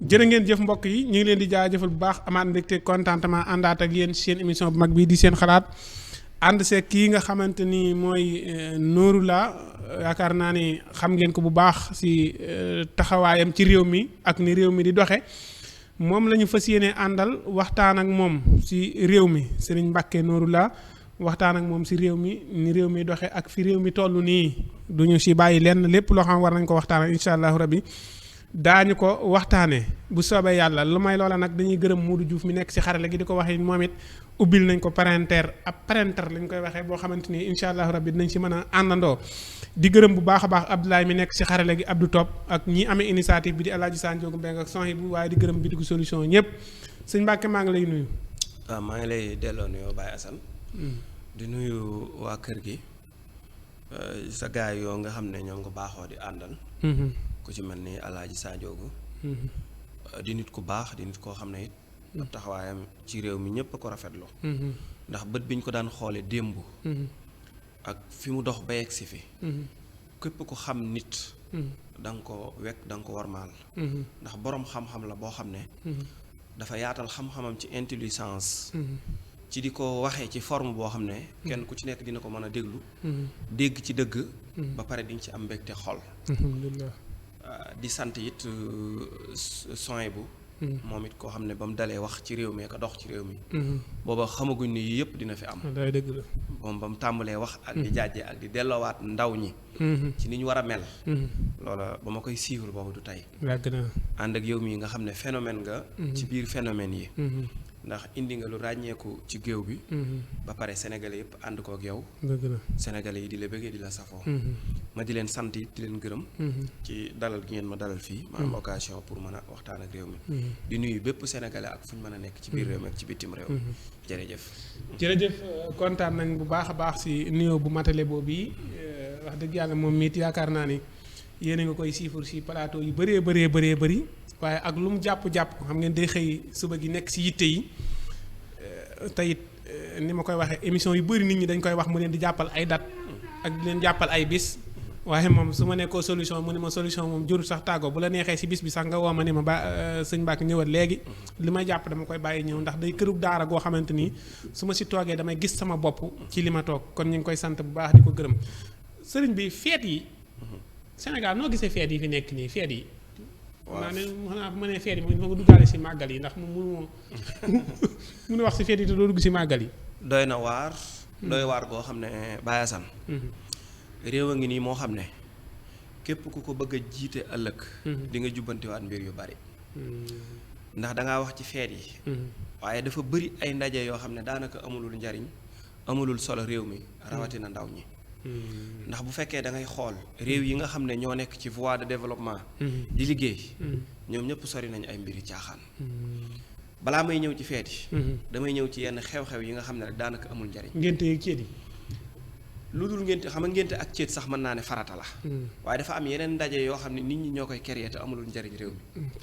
jërë ngeen jëf mbokk yi ñu ngi leen di jaajëfal bu baax amaat mbégte contentement àndaat ak yéen seen émission bu mag bii di seen xalaat ànd seeg kii nga xamante ni mooy Nooru La yaakaar naa ni xam ngeen ko bu baax si taxawaayam ci réew mi ak ni réew mi di doxe moom la ñu fas yéene àndal waxtaan ak moom si réew mi Serigne Mbacke Nooru La waxtaan ak moom si réew mi ni réew mi doxe ak fi réew mi toll nii duñu si bàyyi lenn lépp loo xam war nañ ko waxtaan ak incha allahu rabbi daañu ko waxtaanee bu soobee yàlla lu may loola nag dañuy gërëm Modou Diouf mi nekk ci xarala gi di ko waxee moom it ubbil nañ ko parenteer ab parenter lañ koy waxee boo xamante ni incha allah rabbi dinañ ci mën a àndandoo di gërëm bu baax a baax Abdoulaye mi nekk ci xarala gi Abdou Top ak ñi amee initiative bi di El Hadj Sanjoogu Mbeng ak son yi bu waaye di gërëm Bitigu Solution ñëpp sëñ Mbacke maa ngi lay nuyu. waaw maa ngi lay delloo nuyoo Baye Assane. di nuyu waa kër gi sa gaay yoo nga xam ne ñoom nga baaxoo di àndal. ku ci mel ni Alaaji Sanjoogu di nit ku baax di nit koo xam ne it ab taxawaayam ci réew mi ñëpp a ko rafetlu ndax bët bi ñu ko daan xoole démb ak fi mu dox ba yegg si fi képp ku xam nit da nga ko wekk da nga ko warmaal ndax boroom xam-xam la boo xam ne dafa yaatal xam-xamam ci intelligence ci di ko waxee ci forme boo xam ne kenn ku ci nekk dina ko mën a déglu dégg ci dëgg ba pare di nga ci am mbégte xol di sant it soin bu moom it koo xam ne ba mu dalee wax ci réew mi ka dox ci réew mi booba xamaguñ ni yii yëpp dina fi am dëgg la moom ba mu tàmbalee wax ak di jàjje ak di delloowaat ndaw ñi ci ni ñu war a mel loola ba ma koy suivre boobu du tey ànd ak yow mii nga xam ne phénomène nga ci biir phénomène yi ndax indi nga lu ràññeeku ci géew bi ba pare sénégalais yëpp ànd ko ak yow sénégalais yi di la bëggee di la safoo ma di leen sant it di leen gërëm ci dalal gi ngeen ma dalal fii ma am occasion pour mën a waxtaan ak réew mi di nuyu bépp sénégalais ak fu ñu mën a nekk ci biir réew mi ak ci bitim réew jërëjëf kontaan nañ bu baax a baax si nuyoo bu matale boobu yi wax dëgg yàlla moom miit yaakaar naa ni yéen a nga koy siifur si plateau yu bëree bëri waaye ak lu mu jàpp-jàpp xam ngeen day xëy suba gi nekk si yitte yi teyit ni ma koy waxee émission yu bëri nit ñi dañ koy wax mu leen di jàppal ay date ak di leen jàppal ay bis waaye moom su ma nekkoo solution mu ne ma solution moom jurul sax tàggoo bu la neexee si bis bi sax nga woo ma ne ma ba sëñ Mbacke ñëwal léegi li may jàpp dama koy bàyyi ñëw ndax day kërug daara goo xamante ni su ma si toogee damay gis sama bopp ci li ma toog kon ñu ngi koy sant bu baax di ko gërëm sëriñ bi feet yi Sénégal noo gisee feet yi fi nekk nii feet yi naa ne xanaa bu ma nee feet yi ma ko duggaale si màggal yi ndax moom mënu wax si feet yi te doo dugg si màggal yi doy na waar doy waar goo xam ne Baye Assane réew a ngi nii moo xam ne képp ku ko bëgg a jiite ëllëg di nga jubbantiwaat mbir yu bari ndax dangaa wax ci feet yi waaye dafa bëri ay ndaje yoo xam ne daanaka amulul njariñ amulul solo réew mi rawatina ndaw ñi ndax bu fekkee da ngay xool réew yi nga xam ne ñoo nekk ci voie de développement di liggéey ñoom ñëpp sori nañu ay mbiri caaxaan balaa may ñëw ci feet yi damay ñëw ci yenn xew-xew yi nga xam ne rek daanaka amul njariñ ngénte yeeg ceet yi lu dul ngénte xam nga ngénte ak ceet sax mën naa ne farata la waaye dafa am yeneen ndaje yoo xam ne nit ñi ñoo koy créer te amulul njariñ réew mi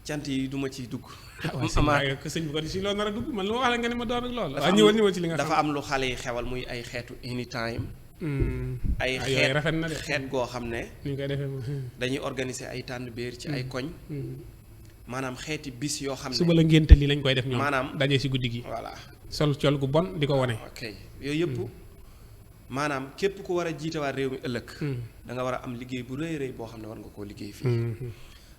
cant yi duma ciy dugg sëñ bi ko di si loolu nar a dugg man lu ma wax la nga ne ma doon ak loolu waaw ñëwal ci li nga xam dafa am lu xale yi xewal muy ay xeetu anytime ay xeet rafet na de xeet goo xam ne ni ñu koy defee dañuy organiser ay tànn béer ci ay koñ maanaam xeeti bis yoo xam ne suba la ngénte li lañ koy def ñoom maanaam daje si guddi gi voilà sol col gu bon di ko wane ok yooyu yëpp maanaam képp ku war a jiitewaat réew mi ëllëg da nga war a am liggéey bu rëy rëy boo xam ne war nga koo liggéey fii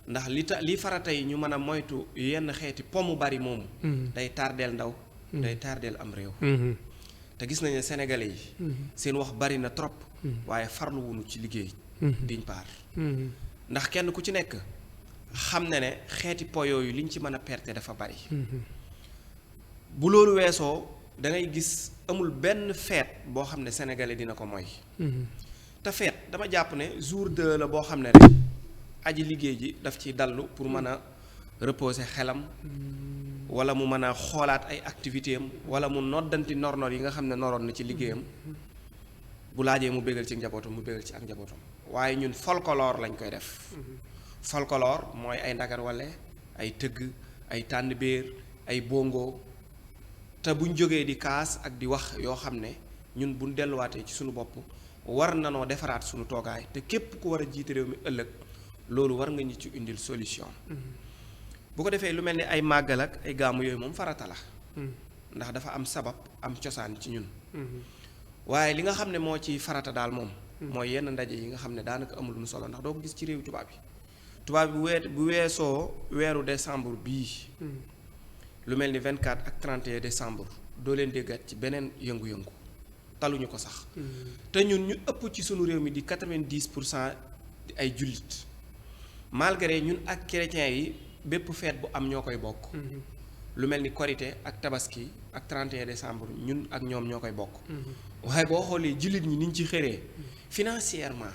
ndax li farata yi ñu mën a moytu yenn xeeti pomu bari moomu day tardeel ndaw day tardeel am réew te gis nañu ne sénégalais yi seen wax bari na trop waaye farlu wuñu ci liggéey d'une part ndax kenn ku ci nekk xam ne ne xeeti po yooyu liñ ci mën a perte dafa bari bu loolu weesoo da ngay gis amul benn feet boo xam ne sénégalais dina ko moy te feet dama jàpp ne jour de la boo xam ne rek aji liggéey ji daf ci dallu pour mën a reposer xelam wala mu mën a xoolaat ay activité am wala mu noddanti nornor yi nga xam ne noroon na ci liggéeyam bu laajee mu bégal ci njabootam mu bégal ci ak njabootam waaye ñun folklore lañ koy def folklore mooy ay ndagar wale ay tëgg ay tànn béer ay bongo te buñ jógee di kaas ak di wax yoo xam ne ñun buñ delluwaatee ci suñu bopp war na noo defaraat suñu toogaay te képp ku war a jiite réew mi ëllëg loolu war nga ñu ci indil solution. bu ko defee lu mel ni ay màggal ak ay gàmmu yooyu moom farata la. ndax dafa am sabab am cosaan ci ñun. waaye li nga xam ne moo ci farata daal moom. mooy yenn ndaje yi nga xam ne daanaka amul lu solo ndax doo ko gis ci réew tubaab yi. tubaab bi bu weesoo weeru décembre bii. lu mel ni 24 ak 31 décembre doo leen déggaat ci beneen yëngu-yëngu taluñu ko sax. te ñun ñu ëpp ci sunu réew mi di 90% di ay jullit malgré ñun ak chrétiens yi bépp fête bu am ñoo koy bokk. lu mel ni korité ak tabaski ak 31 décembre ñun ak ñoom ñoo koy bokk. waaye boo xoolee jullit ñi niñ ci xëree financièrement.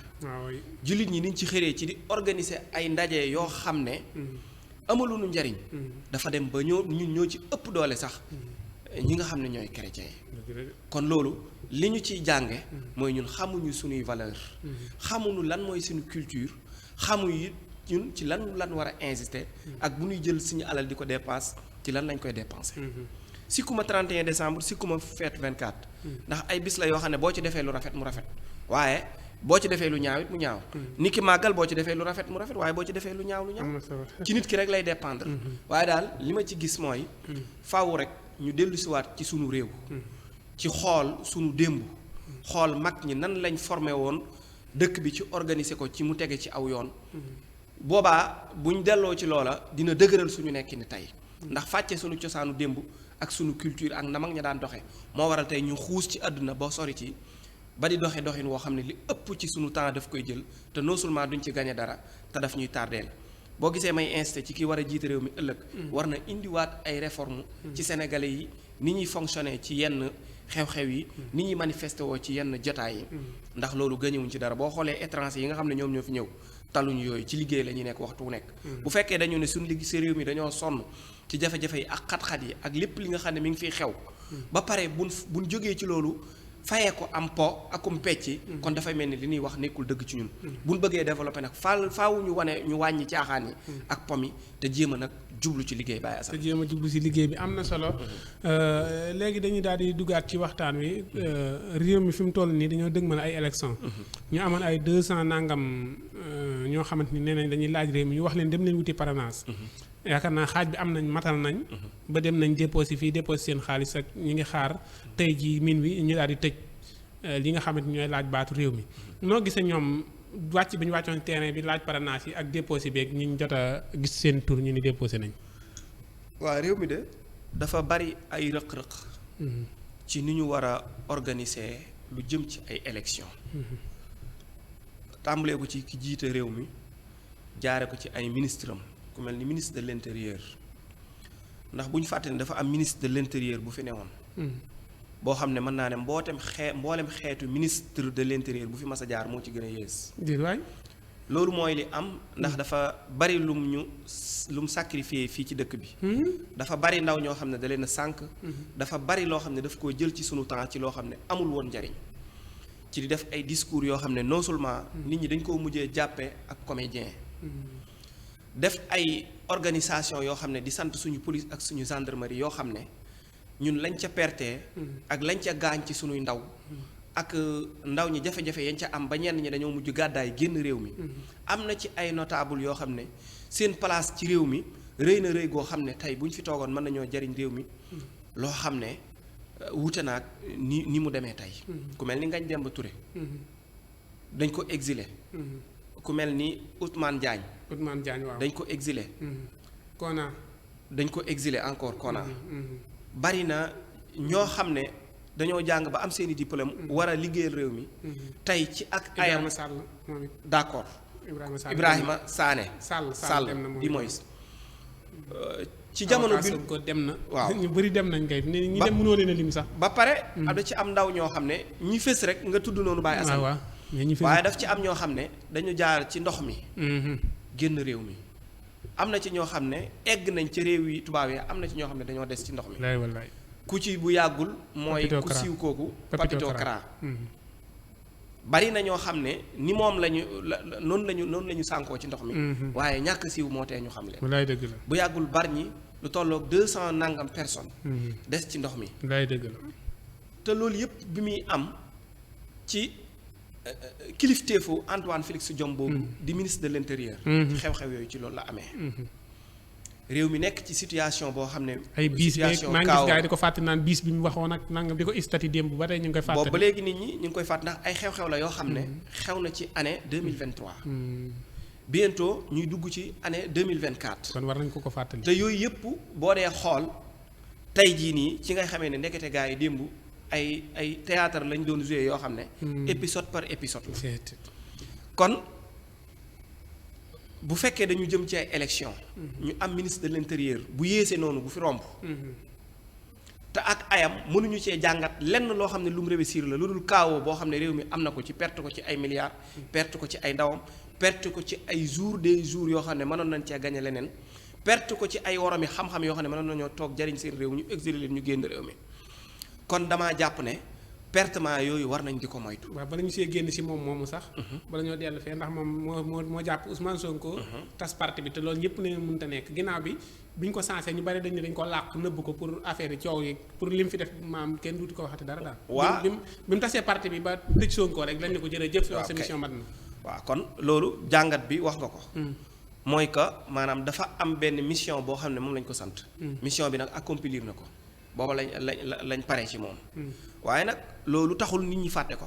jullit ñi niñ ci xëree ci di organiser ay ndaje yoo xam ne. amaluñu njariñ. dafa dem ba ñun ñoo ci ëpp doole sax. ñi nga xam ne ñooy chrétiens yi. kon loolu li ñu ciy jànge mooy ñun xamuñu suñuy valeur. xamuñu lan mooy suñu culture xamuñu ñun ci lan war a insister. ak bu ñuy jël suñu alal di ko dépense ci lan lañ koy dépenser. sikkuma 31 décembre sikkuma fête 24. ndax ay bis la yoo xam ne boo ci defee lu rafet mu rafet waaye boo ci defee lu ñaaw it mu ñaaw. niki màggal boo ci defee lu rafet mu rafet waaye boo ci defee lu ñaaw lu ñaaw. ci nit ki rek lay dépendre. waaye daal li ma ci gis mooy. faaw rek ñu dellusiwaat ci sunu réew. ci xool sunu démb. xool mag ñi nan lañ formé woon dëkk bi ci organiser ko ci mu tege ci aw yoon. boobaa buñ delloo ci loola dina dëgëral suñu nekki ni tey. ndax fàcce sunu cosaanu démb ak sunu culture ak na mag ña daan doxe moo waral tey ñu xuus ci àdduna boo sori ci ba di doxe doxin woo xam ne li ëpp ci sunu temps daf koy jël te non seulement duñ ci gagné dara te daf ñuy tardeel boo gisee may insisté ci ki war a jiite réew mi ëllëg. war na indiwaat ay réformes. ci sénégalais yi ni ñuy fonctionner ci yenn xew-xew yi. ni ñuy manifesté woo ci yenn jotaay yi. ndax loolu gañewuñ ci dara boo xoolee étranger yi nga xam ne ñoom ñoo fi ñëw taluñu yooyu ci liggéey la ñuy nekk waxtu wu nekk. bu fekkee dañu ne suñu liggéey si réew mi dañoo sonn ci jafe-jafe yi ak xat-xat yi ak lépp li nga xam ne mi ngi fiy xew. ba pare buñ jógee ci loolu. fayee ko am po akum pecc. kon dafay mel ni li ñuy wax nekkul dëgg ci ñun. buñ bëggee développé nag faaw ñu wàññi caaxaan yi. ak pom yi te jéem a nag jublu ci liggéey Baye Assane. te jéem a jublu ci liggéey bi am na solo. léegi dañuy daal di duggaat ci waxtaan wi réew mi fi mu toll nii dañoo dëgmal ay élection ñu amoon ay 200 nangam ñoo xamante ni nee nañ dañuy laaj réew mi ñu wax leen dem leen wuti parrainage. yaakaar naa xaaj bi am nañ matal nañ. ba dem nañ déposé fii déposé seen xaalis ak ñi ngi xaar tey jii min wi ñu daal di tëj li nga xamante ñooy laaj baatu réew mi. noo gisee ñoom wàcc bi ñu wàccoon terrain bi laaj parrainage yi ak déposé beeg ñi ñu jot a gis seen tur ñu ni déposé nañ. waaw réew mi de dafa bari ay rëq-rëq. ci ni ñu war a organiser lu jëm ci ay élections. tàmbalee ko ci ki jiite réew mi jaare ko ci ay ministre am ku mel ni ministre de l'intérieur ndax bu ñu fàtte ne dafa am ministre de l'intérieur bu fi newoon. boo xam ne mën naa ne mboolem xeetu ministre de l'intérieur bu fi mas a jaar moo ci gën a yées. waay loolu mooy li am ndax dafa bari lum sacrifié fii ci dëkk bi. dafa bari ndaw ñoo xam ne da leen a sànq. dafa bari loo xam ne daf koo jël ci sunu temps ci loo xam ne amul woon njariñ ci di def ay discours yoo xam ne non seulement nit ñi dañ koo mujjee jàppe ak comédien. def ay organisation yoo xam ne di sant suñu police ak suñu gendarmerie yoo xam ne ñun lañ ca pertee ak lañ ca gaañ ci suñuy ndaw ak ndaw ñi jafe-jafe yañ ca am ba ñenn ñi dañoo mujj gàddaay génn réew mi am na ci ay notable yoo xam ne seen place ci réew mi rëy na rëy goo xam ne tey bu ñu fi toogoon mën nañoo jariñ réew mi loo xam ne wute naag ni mu demee tey ku mel ni Ngagne Demba Touré dañ ko exilé ku mel ni Ousmane Diagne waaw dañ ko exilé. Kona. dañ ko exilé encore Kona. bari na ñoo xam ne dañoo jàng ba am seeni diplôme war a liggéeyal réew mi. tey ci ak ayam Ibrahima Sall moom it. d'accord Ibrahima Sané. Sall di Moïse. ci jamono bi ko dem na. waaw ñu bëri dem nañ kay ñi dem mënoo leen a lim sax. ba pare. da ci am ndaw ñoo xam ne ñi fës rek nga tudd noonu Baye Assane. waaye daf ci am ñoo xam ne dañu jaar ci ndox mi. génn réew mi am na ci ñoo xam ne egg nañ ci réew yi tubaab yi am na ci ñoo xam ne dañoo des ci ndox mi. wallaay ku ci bu yàggul. mooy ku siiw kooku. Papito Kara bari na ñoo xam ne ni moom noonu la ñu sànkoo ci ndox mi. waaye ñàkk siiw moo tee ñu xam leen. wallaay dëgg la bu yàggul bari ñi lu tolloog 200 nangam personnes. des ci ndox mi. wallaay dëgg la te loolu yëpp bi muy am ci kilifteefu Antoine Félix Diome boobu di ministre de l'intérieur ci xew-xew yooyu ci loolu la amee réew mi nekk ci situation boo xam ne ay biis beeg maa ngi gis gars yi di ko fàtte naan biis bi mu waxoon ak nangam di ko istati démb ba tey ñu ngi koy fàtte boobu ba léegi nit ñi ñu ngi koy fàtte ndax ay xew-xew la yoo xam ne xew na ci année 2023 bientôt ñuy dugg ci année 2024 kon war nañ ko fàttali te yooyu yëpp boo dee xool tey jii nii ci ngay xamee ne ndekete gars yi démb ay théâtre lañ doon joué yoo xam ne épisode par épisode la kon bu fekkee dañu jëm ci ay élection ñu am ministre de l'intérieur bu yéese noonu bu fi romb te ak ayam mënuñu cee jàngat lenn loo xam ne lu mu réussir la lu dul kaawoo boo xam ne réew mi am na ko ci perte ko ci ay milliards perte ko ci ay ndawam perte ko ci ay des jours yoo xam ne mënoon nañ cee gañe leneen perte ko ci ay worom yi xam-xam yoo xam ne mënoon nañoo toog jariñ seen réew ñu exilé leen ñu génn réew mi kon damaa jàpp ne pertement yooyu war nañ di ko moytu. waaw bala ñu see génn si moom moomu sax. bala ñoo dellu fee ndax moom moo jàpp Ousmane Sonko. tas parti bi te loolu ñëpp ne mënut a nekk ginnaaw bi ñu ko sensé ñu bari dañ ko làq nëbb ko pour affaire yi coow yi pour lim fi def maam kenn duuti ko waxati dara daal. waaw bi mu tasee parti bi ba tëj Sonko rek lañ ne ko jërëjëf. waaw sa mission mat na. waaw kon loolu jàngat bi wax nga ko. mooy que maanaam dafa am benn mission boo xam ne moom lañ ko sant. mission bi nag accomplir na ko. booba lañ pare ci moom. waaye nag loolu taxul nit ñi fàtte ko.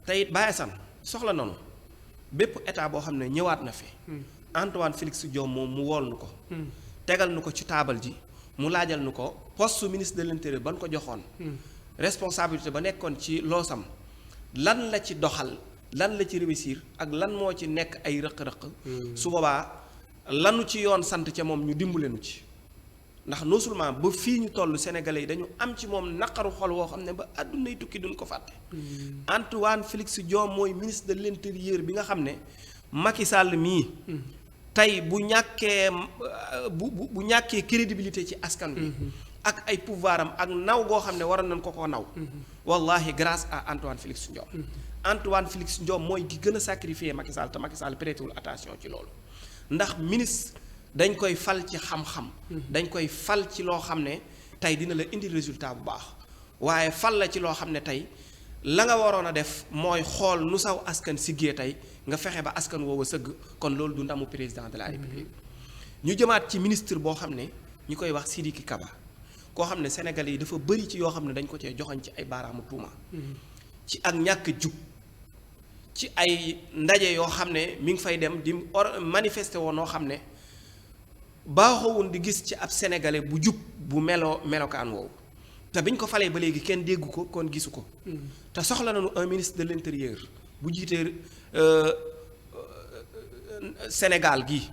te it Baye Assane soxla nanu bépp état boo xam ne ñëwaat na fi. Antoine Félix Diome moom mu wool nu ko. tegal nu ko ci taabal ji mu laajal nu ko poste ministre de l'intérieur ba nu ko joxoon. responsabilité ba nekkoon ci loosam lan la ci doxal lan la ci réussir ak lan moo ci nekk ay rëq-rëq. su boobaa lanu ci yoon sant ca moom ñu dimbale nu ci. ndax non seulement ba fii ñu toll sénégalais yi dañu am ci moom naqaru xol woo xam ne ba àddunay tukki duñ ko fàtte. Antoine Félix Diome mooy ministre de l'intérieur bi nga xam ne Macky Sall mii. tey bu ñàkkee bu ñàkkee crédibilité ci askan wi. ak ay pouvoir am ak naw goo xam ne waroon nañ ko naw. wallahi grâce à Antoine Félix Diome. Antoine Félix Diome mooy ki gën a sacrifier Macky Sall te Macky Sall prêtewul attention ci loolu ndax ministre. dañ koy fal ci xam-xam. dañ koy fal ci loo xam ne tey dina la indi résultat bu baax waaye fal la ci loo xam ne tey la nga waroon a def mooy xool nu saw askan siggee tey nga fexe ba askan woowa sëgg kon loolu du ndamu président de la république. ñu jëmaat ci ministre boo xam ne ñi koy wax Sidiki Kaba koo xam ne sénégalais yi dafa bëri ci yoo xam ne dañ ko cee joxoñ ci ay baaraamu tuuma. ci ak ñàkk jub ci ay ndaje yoo xam ne mi ngi fay dem di manifester woon noo xam ne. baaxoowun di gis ci ab sénégalais bu jub bu melokaan woowu te biñ ko falee ba léegi kenn déggu ko kon gisu ko. te soxla nañu un ministre de l'intérieur bu jiitee Sénégal gi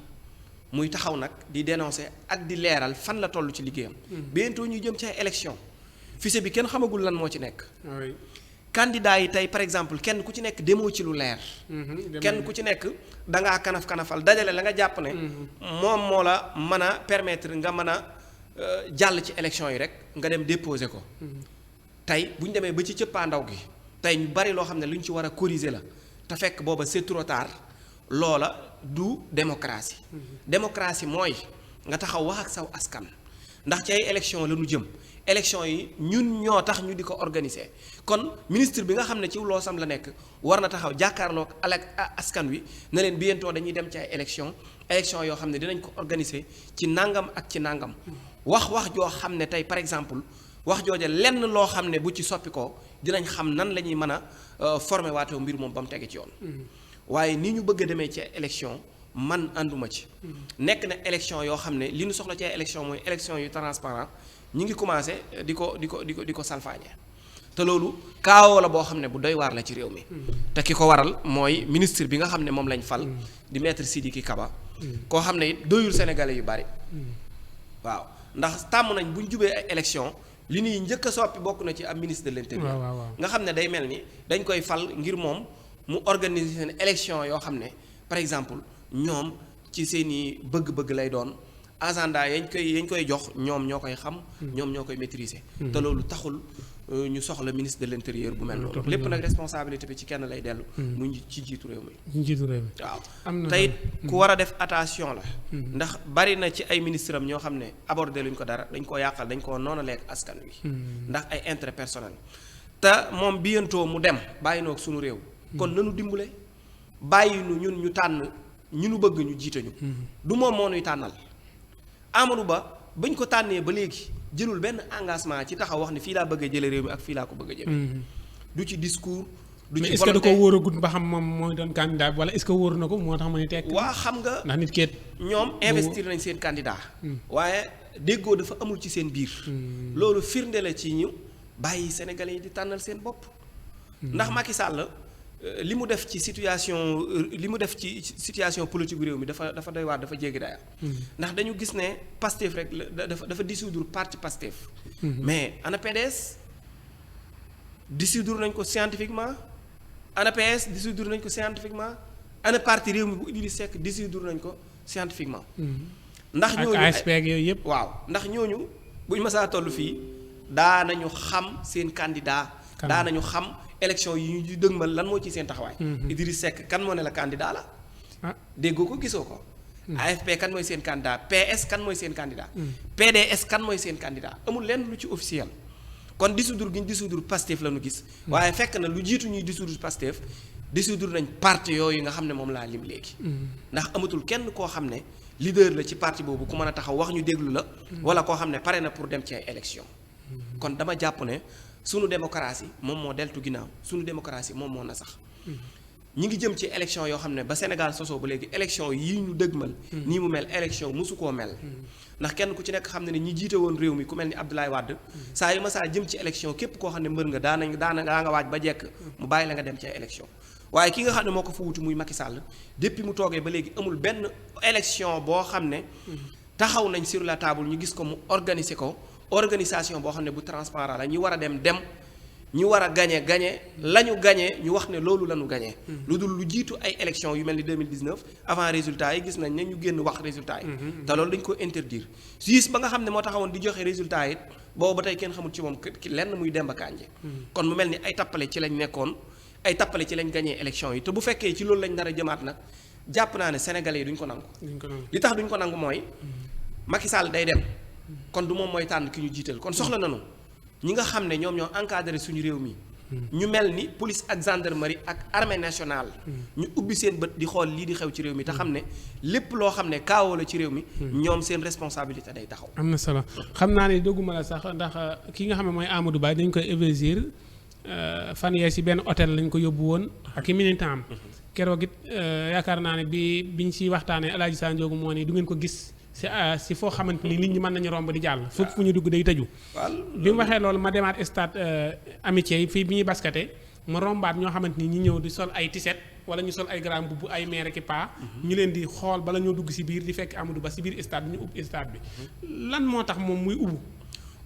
muy taxaw nag di dénoncer ak di leeral fan la toll ci liggéeyam. bientôt ñuy jëm ci ay élection fichier bi kenn xamagul lan moo ci nekk. candidat yi tey par exemple kenn ku ci nekk demoo ci lu leer. kenn ku ci nekk dangaa kanaf-kanafal dajale la nga jàpp ne. moom moo la mën a permettre nga mën a jàll ci élection yi rek nga dem déposer ko. tey bu ñu demee ba ci cëppaandaw gi tey ñu bari loo xam ne lu ñu ci war a corriger la te fekk booba c'est trop tard loola du démocratie. démocratie mooy nga taxaw wax ak saw askan ndax ci ay élection la ñu jëm. élection yi ñun ñoo tax ñu di ko organiser kon ministre bi nga xam ne ci loosam la nekk war na taxaw jàkkaarloog askan wi ne leen bientôt dañuy dem ci ay élection yoo xam ne dinañ ko organiser ci nangam ak ci nangam wax joo xam ne tey par exemple wax jooja lenn loo xam ne bu ci soppi ko dinañ xam nan la ñuy mën a former waatoo mbir moom ba mu tege ci yoon. waaye ni ñu bëgg a demee ci élection man ànduma ci. nekk na élection yoo xam ne li ñu soxla ci ay élection mooy élection yu transparent ñi ngi commencé di ko salfaañe te loolu kaawoo la boo xam ne bu doy waar la ci réew mi. te ki ko waral mooy ministre bi nga xam ne moom lañ fal. di maître Sidiki Kaba. koo xam ne it doyul sénégalais yu bari. waaw ndax tàmm nañ bu ñu jubee ay élection li ñuy njëkk a soppi bokk na ci ab ministre de l'intérieur. nga xam ne day mel ni dañ koy fal ngir moom mu organiser seen élection yoo xam ne par exemple ñoom ci seeni bëgg-bëgg lay doon. agenda yañ koy jox ñoom ñoo koy xam. ñoom ñoo koy maîtriser. te loolu taxul ñu soxla ministre de l'intérieur bu mel noonu. lépp nag responsabilité bi ci kenn lay dellu. mu ci jiitu réew mi. waaw tey ku war a def attention la. ndax bari na ci ay ministre am ñoo xam ne abordé luñ ko dara dañ koo yàqal dañ koo noona lekk askan wi. ndax ay intérêt personnel. te moom bientôt mu dem bàyyi noog sunu réew kon nanu dimbale bàyyi nu ñun ñu tànn ñu nu bëgg ñu jiite ñu. du moom moo nuy tànnal Amadou Ba bañ ko tànnee ba léegi jëlul benn engagement ci taxaw wax ne fii laa bëgg a jële réew mi ak fii laa ko bëgg a jëme du ci discours. du ci mais est-ce que da ko wóoragut ba xam moom mooy doon candidat bi wala est-ce que wóor na ko moo tax ma ne tekk. waa xam nga ndax nit keet ñoom investir nañ seen candidat. waaye déggoo dafa amul ci seen biir. loolu firnde la ci ñu bàyyi sénégalais yi di tànnal seen bopp. ndax Macky Sall li mu def ci situation politique réew mi dafa doy waar dafa jéggi daya ndax dañu gis ne Pastef rek dafa dissoudre parti Pastef. mais ana PDS dissoudre nañ ko scientifiquement. ana PS dissoudre nañ ko scientifiquement ana parti réew mi bu Idrissa Seck dissoudre nañ ko scientifiquement. ndax ñooñu ak ASP ak yooyu yëpp. waaw ndax ñooñu buñ masaa toll fii daanañu xam seen candidat. daanañu xam élection yi ñu dëgmal lan moo ci seen taxawaay. Idrissa Seck kan moo ne la candidat la. déggoo ko gisoo ko. AFP kan mooy seen candidat PS kan mooy seen candidat. PDS kan mooy seen candidat amul lenn lu ci officiel. kon dissoudre gi ñu dissoudre Pastef la ñu gis. waaye fekk na lu jiitu ñuy dissoudre Pastef dissoudre nañ parti yooyu nga xam ne moom laa lim léegi. ndax amatul kenn koo xam ne leader la ci parti boobu ku mën a taxaw wax ñu déglu la. wala koo xam ne pare na pour dem ci ay élection kon dama jàpp ne sunu démocratie moom moo deltu ginnaaw sunu démocratie moom moo na sax. ñi ngi jëm ci élection yoo xam ne ba Sénégal sosoo ba léegi élection yii ñu dëgmal. nii mu mel élection mosu koo mel. ndax kenn ku ci nekk xam ne ni ñi jiite woon réew mi ku mel ni Abdoulaye Wade saa yu ma saa jëm ci élection képp koo xam ne mbër nga daa nga waaj ba jekk mu bàyyi la nga dem ci ay élection waaye ki nga xam ne moo ko fa wutu muy Macky Sall depuis mu toogee ba léegi amul benn élection boo xam ne taxaw nañ sur la table ñu gis ko mu organiser ko organisation boo xam ne bu transparent la ñi war a dem ñu war a gañe la ñu gañe ñu wax ne loolu la ñu gañe lu dul lu jiitu ay élection yu mel ni 2019 avant résultat yi gis nañ ne ñu génn wax résultat yi te loolu dañ ko interdire siis ba nga xam ne moo taxawoon di joxe résultat yi boobu ba tey kenn xamul ci moom ki lenn muy Demba Kandji kon mu mel ni ay tappale ci lañ nekkoon ay tappale ci lañ gañee élection yi te bu fekkee ci loolu lañ nar a jëmaat nag jàpp naa ne sénégalais yi duñ ko nangu li tax duñ ko nangu mooy Macky Sall day dem kon du moom mooy tànn ki ñu jiital kon soxla nañu ñi nga xam ne ñoom ñoo encadré suñu réew mi ñu mel ni police ak gendarmerie ak armée nationale ñu ubbi seen bët di xool lii di xew ci réew mi te xam ne lépp loo xam ne kaawoo la ci réew mi ñoom seen responsabilité day taxaw. am na solo xam naa ne dogguma la sax ndax ki nga xam ne mooy Amadou Ba dañ koy investir fan yee si benn hôtel lañ ko yóbbu woon ak i militant am keroog it yaakaar naa ne biñ si waxtaanee El Hadj Sa Ndiogou moo ne du ngeen ko gis si foo xamante ni nit ñi mën nañu romb di jàll. fépp fu ñu dugg day tëju. bi mu waxee loolu ma demaat stade amitié yi fii bi ñuy baskate ma rombaat ñoo xamante ni ñi ñëw di sol ay tiset wala ñu sol ay grand mbubb ay maire ki paa ñu leen di xool bala ñoo dugg si biir di fekk Amadou Ba si biir stade bi ñu ubbi stade bi. lan moo tax moom muy ubbu.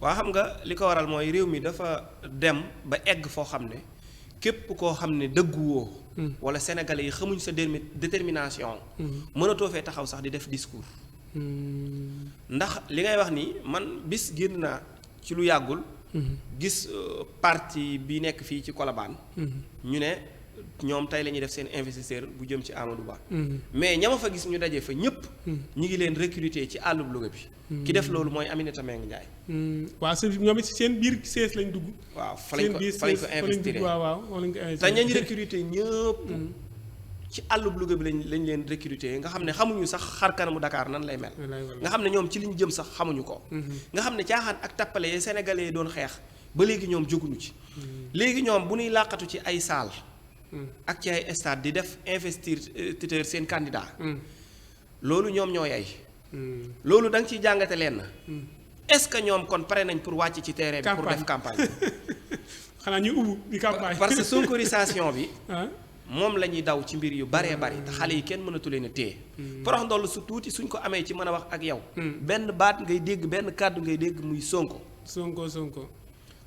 waa xam nga li ko waral mooy réew mi dafa dem ba egg foo xam ne képp koo xam ne dëgguwoo. wala sénégalais yi xamuñ sa détermination. mënatoo fee taxaw sax di def discours. ndax li ngay wax ni man bis génn naa ci lu yàggul. gis parti bi nekk fii ci Colobane. ñu ne ñoom tey la ñuy def seen investisseur bu jëm ci Amadou Ba. mais ñama fa gis ñu daje fa ñëpp. ñu ngi leen recruter ci àllub Louga bi. ki def loolu mooy Aminata Mbengue Ndiaye. waaw ñoom it seen biir sees lañ dugg. waaw fa lañ ko investir waaw te ñañ recruter ñëpp. ci àllub Louga bi lañ leen recruter nga xam ne xamuñu sax xar kanamu Dakar nan lay mel. nga xam ne ñoom ci liñ jëm sax xamuñu ko. nga xam ne caaxaan ak tappale yi sénégalais yi doon xeex ba léegi ñoom jóguñu ci. léegi ñoom bu ñuy làqatu ci ay saal. ak ci ay stade di def investiture seen candidat. loolu ñoom ñoo yay. loolu da nga ciy jàngate leen. est-ce que ñoom kon pare nañ pour wàcc ci terrain bi pour def campagne. xanaa ñu ubbu di campagne. parce que sonkorisation bi. moom la ñuy daw ci mbir yu baree bari te xale yi kenn mënatu leen a téye. porox ndoll su tuuti suñ ko amee ci mën a wax ak yow. benn baat ngay dégg benn kàddu ngay dégg muy sonko.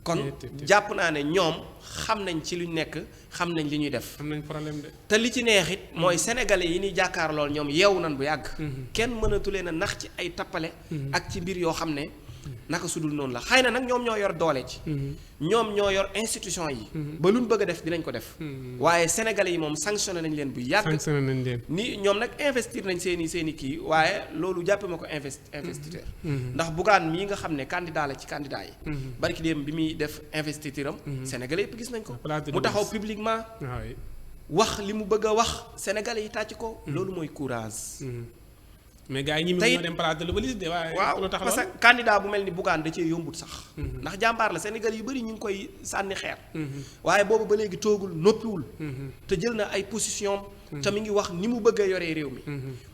kon jàpp naa ne ñoom xam nañ ci luñ nekk xam nañ li ñuy def. am nañ problème de. te li ci neex it mooy sénégalais yi ñuy jàkkaar lool ñoom yeewu nan bu yàgg. kenn mënatu leen a nax ci ay tappale. ak ci mbir yoo xam ne. naka sudul noonu la xëy na nag ñoom ñoo yor doole ci. ñoom ñoo yor institution yi. ba luñ bëgg a def dinañ ko def. waaye sénégalais yi moom sanctionné nañ leen bu yàgg. sanctionné nañ leen ni ñoom nag investir nañ seen i kii waaye loolu jàppe ma ko investiteur. ndax Bougane mii nga xam ne candidat la ci candidat yi. barki dem bi muy def investiture am. sénégalais yëpp gis nañ ko. mu taxaw publiquement wax li mu bëgg a wax sénégalais yi tàcc ko. loolu mooy courage. mais gars yi ñi ñoo dem place de l'Obélisque de waaye. waaw parce que candidat bu mel ni Bougane da cee yombut sax. ndax jàmbaar la Sénégal yu bëri ñu ngi koy sànni xeer. waaye boobu ba léegi toogul noppiwul. te jël na ay position te mi ngi wax ni mu bëgg a yoree réew mi.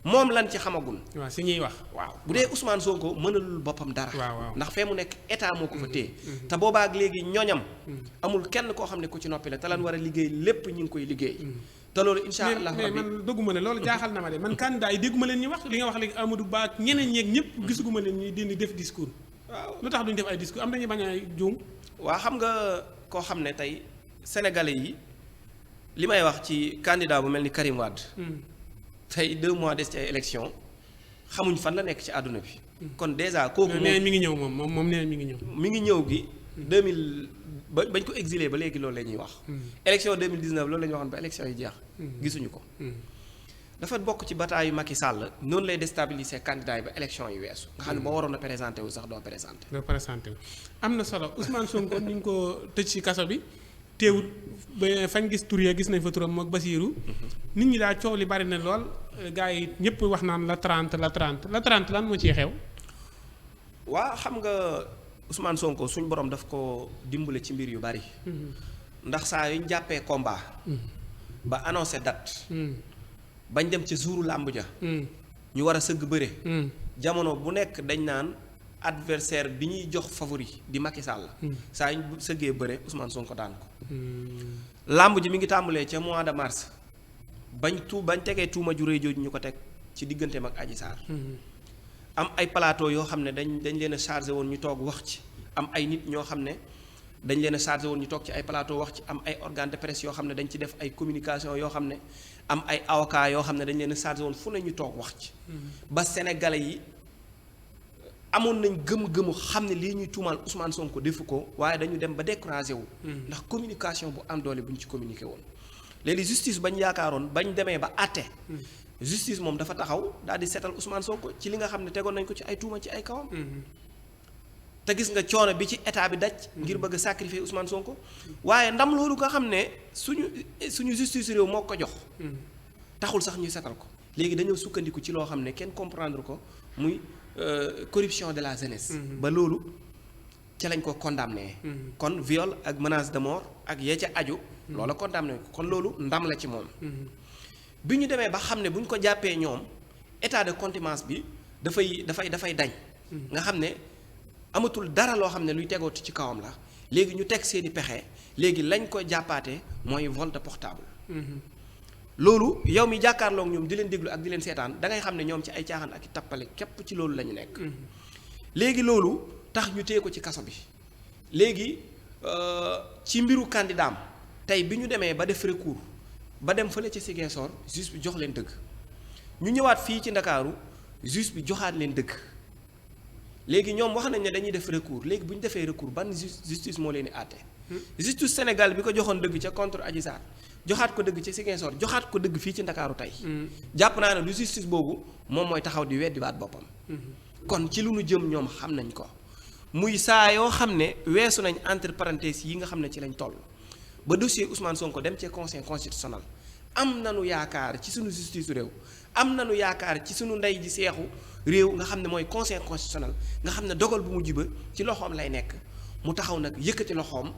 moom lan ci xamagul. waaw si ñuy wax. waaw bu dee Ousmane Sonko mënalul boppam dara. waaw ndax fee mu nekk état moo ko fa téye. te boobaak léegi ñoñam. amul kenn koo xam ne ku ci noppi la te lan war a liggéey lépp ñu ngi koy liggéey. te loolu incha allah mais man dëgguma ne loolu jaaxal na ma de man candidat yi dégguma leen ñuy wax li nga wax léegi Amadou Ba ak ñeneen ñeeg ñëpp gisuguma leen ñuy dindi def discours. waaw lu tax duñ def ay discours am nañu bañ a juum. waa xam nga koo xam ne tey sénégalais yi li may wax ci candidat bu mel ni Karim Wade. tey 2 mois des ci ay élection xamuñ fan la nekk ci àdduna bi. kon déjà kooku nee mi ngi ñëw moom nee mi ngi ñëw. mi ngi ñëw gi 2000 bañ ko exilé ba léegi loolu la ñuy wax. élection 2019 loolu la ñuy waxoon ba élection yi jeex. gisuñu ko. dafa bokk ci bataayu Macky Sall noonu lay déstabiliser candidat yi ba élection yi weesu. nga xam ne boo waroon a présenté wu sax doo présenté. am na solo Ousmane Sonko ñu ngi ko tëj ci kaso bi teewut ba fañ gis tur ya gis nañ fa turam mook Basiiru nit ñi daal coow li bari na lool gars yi ñëpp wax naan la 30 lan moo ciy xew. waa xam nga Ousmane Sonko suñ borom daf ko dimbale ci mbir yu bari. ndax saa yu ñu jàppee combat. ba annoncé date. bañ dem ci jouru làmb ja. ñu war a sëgg bëre. jamono bu nekk dañ naan adversaire bi ñuy jox favori di Macky Sall. saa yu ñu sëggee bëre Ousmane Sonko daan ko. làmb ji mi ngi tàmbalee ca mois de mars bañ tegee tuuma ju rëy jooju ñu ko teg ci digganteem ak Adji Sarr. am ay plateau yoo xam ne dañ leen a chargé woon ñu toog wax ci am ay nit ñoo xam ne dañ leen a chargé woon ñu toog ci ay plateau wax ci am ay organe de presse yoo xam ne dañ ci def ay communication yoo xam ne am ay avocats yoo xam ne dañ leen a chargé woon fu ne ñu toog wax ci. ba sénégalais yi amoon nañ gëm-gëmu xam ne lii ñuy tuumaal Ousmane Sonko defu ko waaye dañu dem ba découragé wu. ndax communication bu am doole bu ñu ci communiqué woon. léegi justice bañ yaakaaroon bañ demee ba àtte. justice moom dafa taxaw daal di seetal Ousmane Sonko ci li nga xam ne tegoon nañ ko ci ay tuuma ci ay kawam. te gis nga coono bi ci état bi daj. ngir bëgg a sacrifier Ousmane Sonko. waaye ndam loolu nga xam ne suñu justice réew moo ko jox. taxul sax ñuy seetal ko. léegi dañoo sukkandiku ci loo xam ne kenn comprendre ko muy corruption de la jeunesse. ba loolu ca lañ ko condamné. kon viol ak menace de mort ak yee ca aju. loola condamné ko kon loolu ndam la ci moom. bi ñu demee ba xam ne bu ñu ko jàppee ñoom état de contumace bi dafay dañ. nga xam ne amatul dara loo xam ne luy tegooti ci kawam la léegi ñu teg seeni pexe léegi lañ ko jàppaate mooy vol de portable. loolu yow mi jàkkaarloog ñoom di leen déglu ak di leen seetaan da ngay xam ne ñoom ci ay caaxaan ak i tappale képp ci loolu la ñu nekk. léegi loolu tax ñu téye ko ci kaso bi léegi ci mbiru candidat tey bi ñu demee ba def recours. ba dem fële ci Ziguinchor juge bi jox leen dëgg ñu ñëwaat fii ci Ndakaaru juge bi joxaat leen dëgg léegi ñoom wax nañ ne dañuy def recours léegi bu ñu defee recours ban justice moo leen di àtte. justice Sénégal bi ko joxoon dëgg ca contre Adji Sarr joxaat ko dëgg ci Ziguinchor joxaat ko dëgg fii ci Ndakaaru tey. jàpp naa ne du justice boobu moom mooy taxaw di weddiwaat boppam. kon ci lu nu jëm ñoom xam nañ ko muy saa yoo xam ne weesu nañ entre parenthèses yi nga xam ne ci lañ toll. ba dossier Ousmane Sonko dem ci conseil constitutionnel am nañu yaakaar ci suñu justice réew am nañu yaakaar ci suñu ndey ji seexu réew nga xam ne mooy conseil constitutionnel nga xam ne dogal bu mujj ba ci loxoom lay nekk mu taxaw nag yëkkati loxoom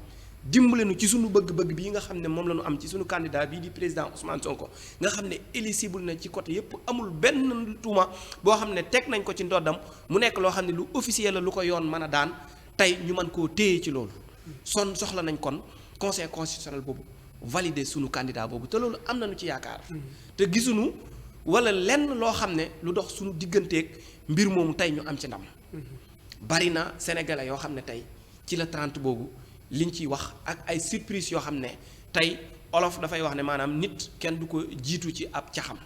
dimbale nu ci suñu bëgg-bëgg bii nga xam ne moom la ñu am ci suñu candidat bii di président Ousmane Sonko nga xam ne éligible na ci côté yépp amul benn tuuma boo xam ne teg nañ ko ci ndoddam mu nekk loo xam ne lu officiel la lu ko yoon mën a daan tey ñu mën koo téye ci loolu soxla nañ kon conseil constitutionnel boobu valider sunu candidat boobu te loolu am nañu ci yaakaar. te gisuñu wala lenn loo xam ne lu dox suñu digganteeg mbir moomu tey ñu am ci ndam. bari na sénégalais yoo xam ne tey ci la 30 boobu liñ ciy wax ak ay surprise yoo xam ne tey olof dafay wax ne maanaam nit kenn du ko jiitu ci ab caxam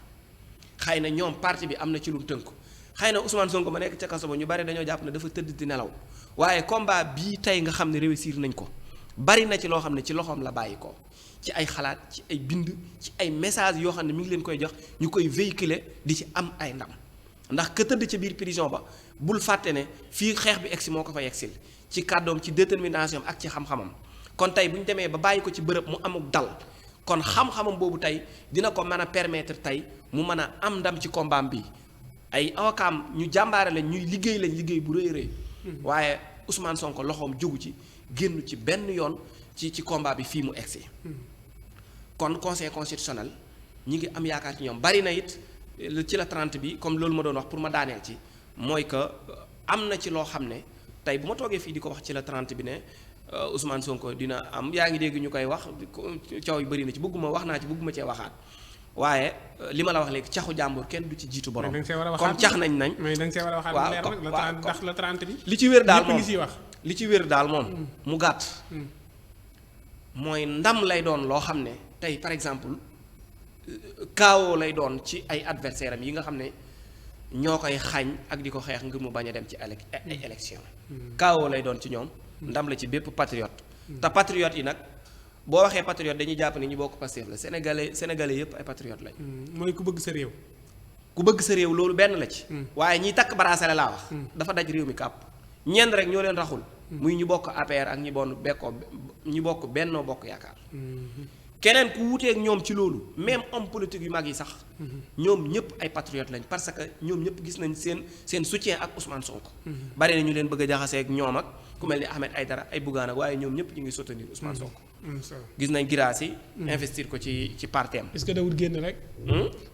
xëy na ñoom parti bi am na ci lu tënk xëy na Ousmane Sonko ma nekk ca kaso ba ñu bari dañoo jàpp ne dafa tëdd di nelaw waaye combat bii tey nga xam ne réussir nañ ko. bari na ci loo xam ne ci loxoom la bàyyi ko ci ay xalaat ci ay bind ci ay message yoo xam ne mi ngi leen koy jox ñu koy véhiculer di ci am ay ndam ndax ka tëdd ca biir prison ba bul fàtte ne fii xeex bi egsi moo ko fa yegsil ci kàddoom ci détermination ak ci xam-xamam kon tey bu ñu demee ba bàyyi ko ci bërëb mu amuk dal kon xam-xamam boobu tey dina ko mën a permettre tey mu mën a am ndam ci combat bi ay awakaam ñu jàmbaare lañ ñuy liggéey liggéey bu rëy rëy waaye Ousmane Sonko loxoom jógu ci génn ci benn yoon ci combat bi fii mu egsi kon conseil constitutionnel ñi ngi am yaakaar ci ñoom bari na it ci la 30 bi comme loolu ma doon wax pour ma daaneel ci mooy que am na ci loo xam ne tey bu ma toogee fii di ko wax ci la 30 bi ne Ousmane Sonko dina am yaa ngi dégg ñu koy wax coow yu bëri na ci bëgguma wax naa ci bëgguma cee waxaat waaye li ma la wax léegi caxu jàmbur kenn du ci jiitu borom comme cax nañ mais da nga see war a waxaat waaw leer nag ndax la 30 bi li ci wér daal moom wax li ci wér daal moom mu gàtt mooy ndam lay doon loo xam ne tey par exemple kaawoo lay doon ci ay adversaire am yi nga xam ne ñoo koy xañ ak di ko xeex ngir mu bañ a dem ci ay élection kaawoo lay doon ci ñoom ndam la ci bépp patriote te patriote yi nag boo waxee patriote dañuy jàpp ni ñu bokk Pastef la sénégalais yëpp ay patriote lañ mooy ku bëgg sa réew ku bëgg sa réew loolu benn la ci waaye ñiy takk bracelet laa wax dafa daj réew mi kàpp ñenn rek ñoo leen raxul muy ñu bokk APR ak ñi bokk Benno Bokk Yaakaar keneen ku wuteeg ñoom ci loolu même homme politique yu mag yi sax ñoom ñëpp ay patriotes lañ parce que ñoom ñëpp gis nañ seen soutien ak Ousmane Sonko. bari na ñu leen bëgg a jaxasee ak ñoom ak ku mel ni Ahmed Aïdara ay Bougane ak waaye ñoom ñëpp ñu ngi soutenir Ousmane Sonko. gis nañ Guirassy investir ko ci parti am. est-ce que dawul génn rek.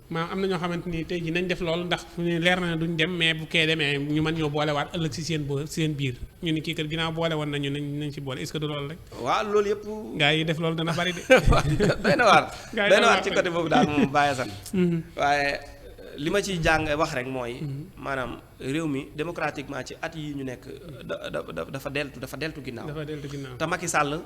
maanaam am na ñoo xamante ni tey jii nañ def loolu ndax fu ñu leer na ne duñ dem mais bu kee demee ñu mën ñoo boolewaat ëllëg si seen biir ñu ni kii kat ginnaaw boole woon nañu nañ ci boole est-ce que du loolu rek. waaw loolu yëpp. gaa yi def loolu dana bari de. doy na waar doy na waar ci côté boobu daal moom bàyyi san waaye li ma ciy jàng wax rek mooy. maanaam réew mi démocratiquement ci at yi ñu nekk dafa deltu ginnaaw. dafa deltu ginnaaw te Macky Sall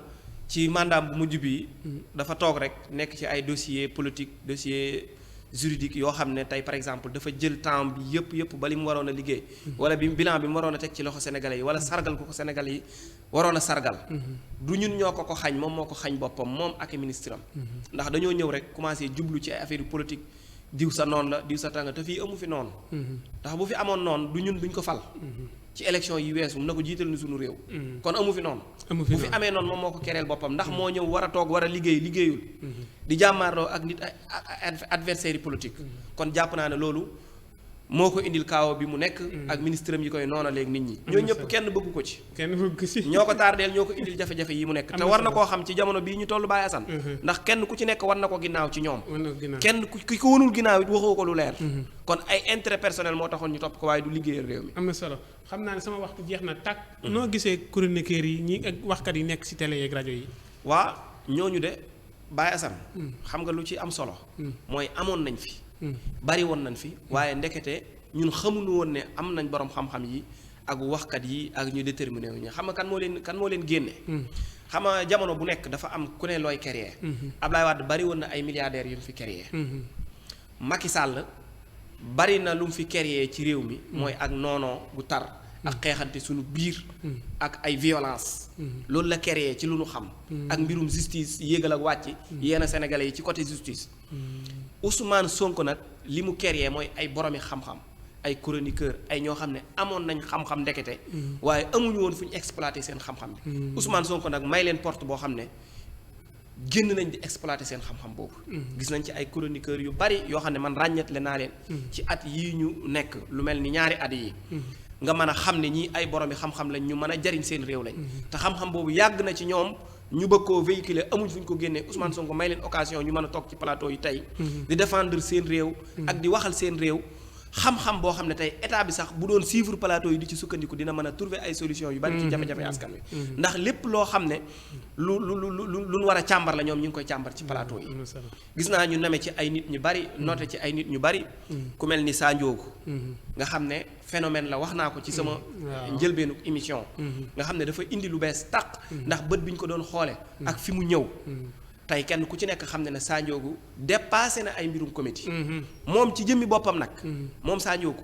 ci mandat bu mujj bi. dafa toog rek nekk ci ay dossier politique dossier juridique yoo xam ne tey par exemple dafa jël temps bi yëpp ba li mu waroon a liggéey. wala bi bilan bi mu waroon a teg ci loxo sénégalais yi wala sargal ko sénégalais yi waroon a sargal. du ñun ñoo ko xañ moom moo ko xañ boppam moom ak ministre am. ndax dañoo ñëw rek commencé jublu ci ay affaire politique diw sa noonu la diw sa tàng te fii amu fi noonu. ndax bu fi amoon noonu du ñun duñ ko fal. ci élection yi weesu na ko jiital ni suñu réew. kon amu fi noonu. bu fi amee noonu moom moo ko kereel boppam ndax moo ñëw war a toog war a liggéeyul. di jàmmaarloo ak nit adversaire politique. kon jàpp naa ne loolu moo ko indil kaaw bi mu nekk. ak ministre am yi koy noona léegi nit ñi. ñoo ñëpp kenn bëggu ko ci. kenn bëggu ko ci. ñoo ko tardeel ñoo ko indil jafe-jafe yi mu nekk. te war na koo xam ci jamono bii ñu toll Baye Assane. ndax kenn ku ci nekk war na ko ginnaaw ci ñoom. kenn ku ko wanul ginnaaw it waxoo ko lu leer. kon ay intérêt personnel moo taxoon ñu topp ko waaye du liggéeyal réew mi. am na solo xam naa ne sama waxtu jeex na tàkk. noo gisee chroniqueurs yi ñi ak waxkat yi nekk ci télé yeeg rajo yi. waa ñooñu de Baye Assane. xam nga lu ci am solo. mooy amoon nañ fi. bari woon nañ fi waaye ndekete ñun xamuñu woon ne am nañ borom xam-xam yi ak waxkat yi ak ñu déterminé wu ñu xam nga kan moo leen génne. xam nga jamono bu nekk dafa am ku ne looy créer. Ablaye Wade bari woon na ay milliardaires yu mu fi créer. Macky Sall bari na lu mu fi créer ci réew mi. mooy ak noonoo gu tar. ak xeexante suñu biir. ak ay violence loolu la créer ci lu nu xam. ak mbirum justice yéegal ak wàcc. yenn sénégalais yi ci côté justice. Ousmane Sonko nag li mu créer mooy ay boromi xam-xam ay chroniqueur ay ñoo xam ne amoon nañ xam-xam ndekete. waaye amuñu woon fu ñu exploiter seen xam-xam bi. Ousmane Sonko nag may leen porte boo xam ne génn nañ di exploiter seen xam-xam boobu. gis nañ ci ay chroniqueurs yu bari yoo xam ne man ràññetle naa leen. ci at yii ñu nekk lu mel ni ñaari at yi nga mën a xam ne ñii ay boromi xam-xam lañ ñu mën a jariñ seen réew lañ. te xam-xam boobu yàgg na ci ñoom. ñu bëgg koo véhiculer amuñ fu ñu ko génnee Ousmane Sonko may leen occasion ñu mën a toog ci plateau yi tey. di défendre seen réew. ak di waxal seen réew. xam-xam boo xam ne tey état bi sax bu doon suivre plateau yi di ci sukkandiku dina mën a trouver ay solutions yu bari ci jafe-jafe askan wi. ndax lépp loo xam ne lu war a càmbar la ñoom ñu ngi koy càmbar ci plateau yi. gis naa ñu name ci ay nit ñu bari noté ci ay nit ñu bari. ku mel ni Sa Ndiogou nga xam ne phénomène la wax naa ko ci sama njëlbeenu émission. nga xam ne dafa indi lu bees tàq. ndax bët bi ñu ko doon xoole ak fi mu ñëw. tey kenn ku ci nekk xam ne Sa Ndiogou dépassé na ay mbirum comédie. moom ci jëmmi boppam nag. moom Sa Ndiogou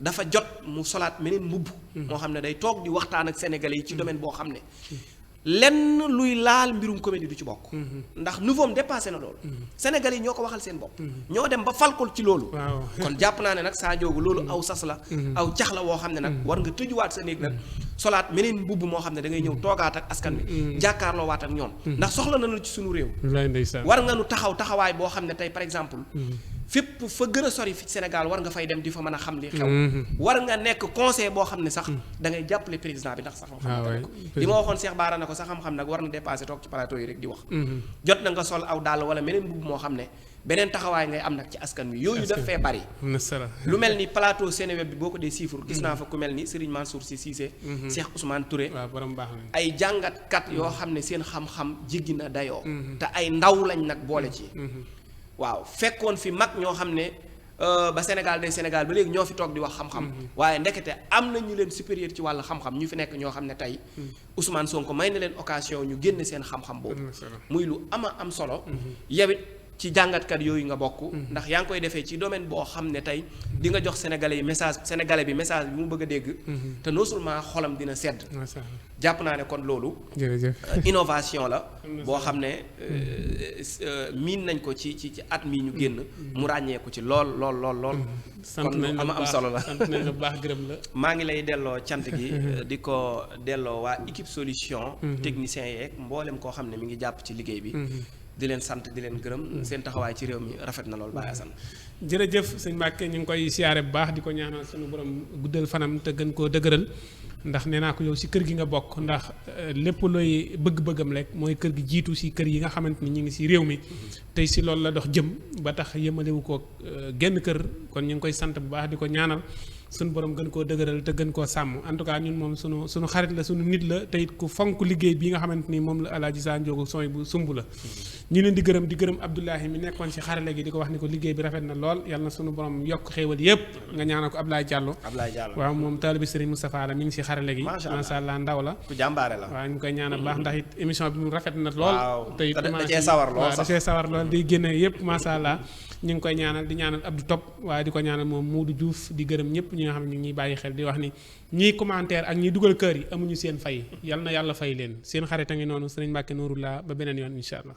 dafa jot mu solaat meneen mbubb. moo xam ne day toog di waxtaan ak sénégalais yi ci domaine boo xam ne. lenn luy laal mbirum comédie du ci bokk. ndax nouveau am dépassé na loolu. sénégalais yi ñoo ko waxal seen bopp. ñoo dem ba falkol ci loolu. kon jàpp naa ne nag Sa Ndiogou loolu aw sas la. aw cax la woo xam ne nag war nga tëjuwaat sa néeg nag solaat meneen mbubb moo xam ne da ngay ñëw toogaat ak askan bi jàkkaarloo waat ak ñoom ndax soxla nañu ci suñu réew war nga nu taxawaay boo xam ne tey par exemple fépp fa gën a sori fi Sénégal war nga fay dem di fa mën a xam li xew war nga nekk conseil boo xam ne sax da ngay jàppale président bi ndax sa xam-xam ko li ma waxoon Cheikh Bara na ko sa xam-xam nag war na dépassé toog ci plateau yi rek di wax jot na nga sol aw dàll wala meneen mbubb moo xam ne beneen taxawaay ngay am nag ci askan wi yooyu daf fee bari lu mel ni plateau Seneweb bi boo ko dee siifur gis naa fa ku mel ni Serigne Mansour Sy Cissé Cheikh Ousmane Touré ay jàngatkat yoo xam ne seen xam-xam jéggi na dayoo te ay ndaw lañ nag boole ci waaw fekkoon fi mag ñoo xam ne ba Sénégal ba léegi ñoo fi toog di wax xam-xam waaye ndekete am na ñu leen supérieur ci wàllu xam-xam ñu fi nekk ñoo xam ne tey Ousmane Sonko may na leen occasion ñu génne seen xam-xam boobu muy lu am solo yawit ci jàngatkat yooyu nga bokk ndax yaa ngi koy defee ci domaine boo xam ne tey di nga jox sénégalais bi message bi mu bëgg a dégg te non seulement xolam dina sedd jàpp naa ne kon loolu innovation la boo xam ne miin nañ ko ci at mi ñu génn mu ràññeeku ci lool sant nañ la am solo la sant nañ la bu baax gërëm la maa ngi lay delloo cant gi di ko delloo waa équipe solution technicien yeeg mboolem koo xam ne mi ngi jàpp ci liggéey bi di leen sant di leen gërëm seen taxawaay ci réew mi rafet na lool Baye Assane jërëjëf sëñ Mbacke ñu ngi koy siyaare bu baax di ko ñaanal suñu borom guddal fanam te gën koo dëgëral ndax nee naa ko yow si kër gi nga bokk ndax lépp looy bëgg-bëggam rek mooy kër gi jiitu si kër yi nga xamante ni ñu ngi si réew mi tey si loolu la dox jëm ba tax yëmalewu ko genn kër kon ñu ngi koy sant bu baax di ko ñaanal suñu borom gën koo dëgëral te gën koo sàmm en tout cas ñun moom suñu xarit la suñu nit la te it ku fonk liggéey bii nga xamante ni moom la Alaaji Sa Ndiogou sooy bu sumb la ñu leen di gërëm Abdoulahi mi nekkoon ci xarale gi di ko wax ni ko liggéey bi rafet na lool yàlla na suñu borom yokk xéewal yëpp nga ñaanal ko Abdoulaye Diallo waaw moom taalibi Serigne Moustapha la mi ngi ci xarale gi masha Allah ndaw la ku jàmbaare la waaw ñu koy ñaanal baax ndax it émission bi mu rafet na lool te it da cee sawar lool di génne yëpp masha Allah ñu ngi koy ñaanal di ñaanal Abdou Top waaye di ko ñaanal moom Modou Diouf di gërëm ñëpp ñi nga xam ne ñu ngi ñuy bàyyi xel di wax ni ñiy commentaire ak ñiy dugal kër yi amuñu seen fay yal na yàlla fay leen seen xarit a ngi noonu Serigne Mbacke Nouroullah ba beneen yoon incha allah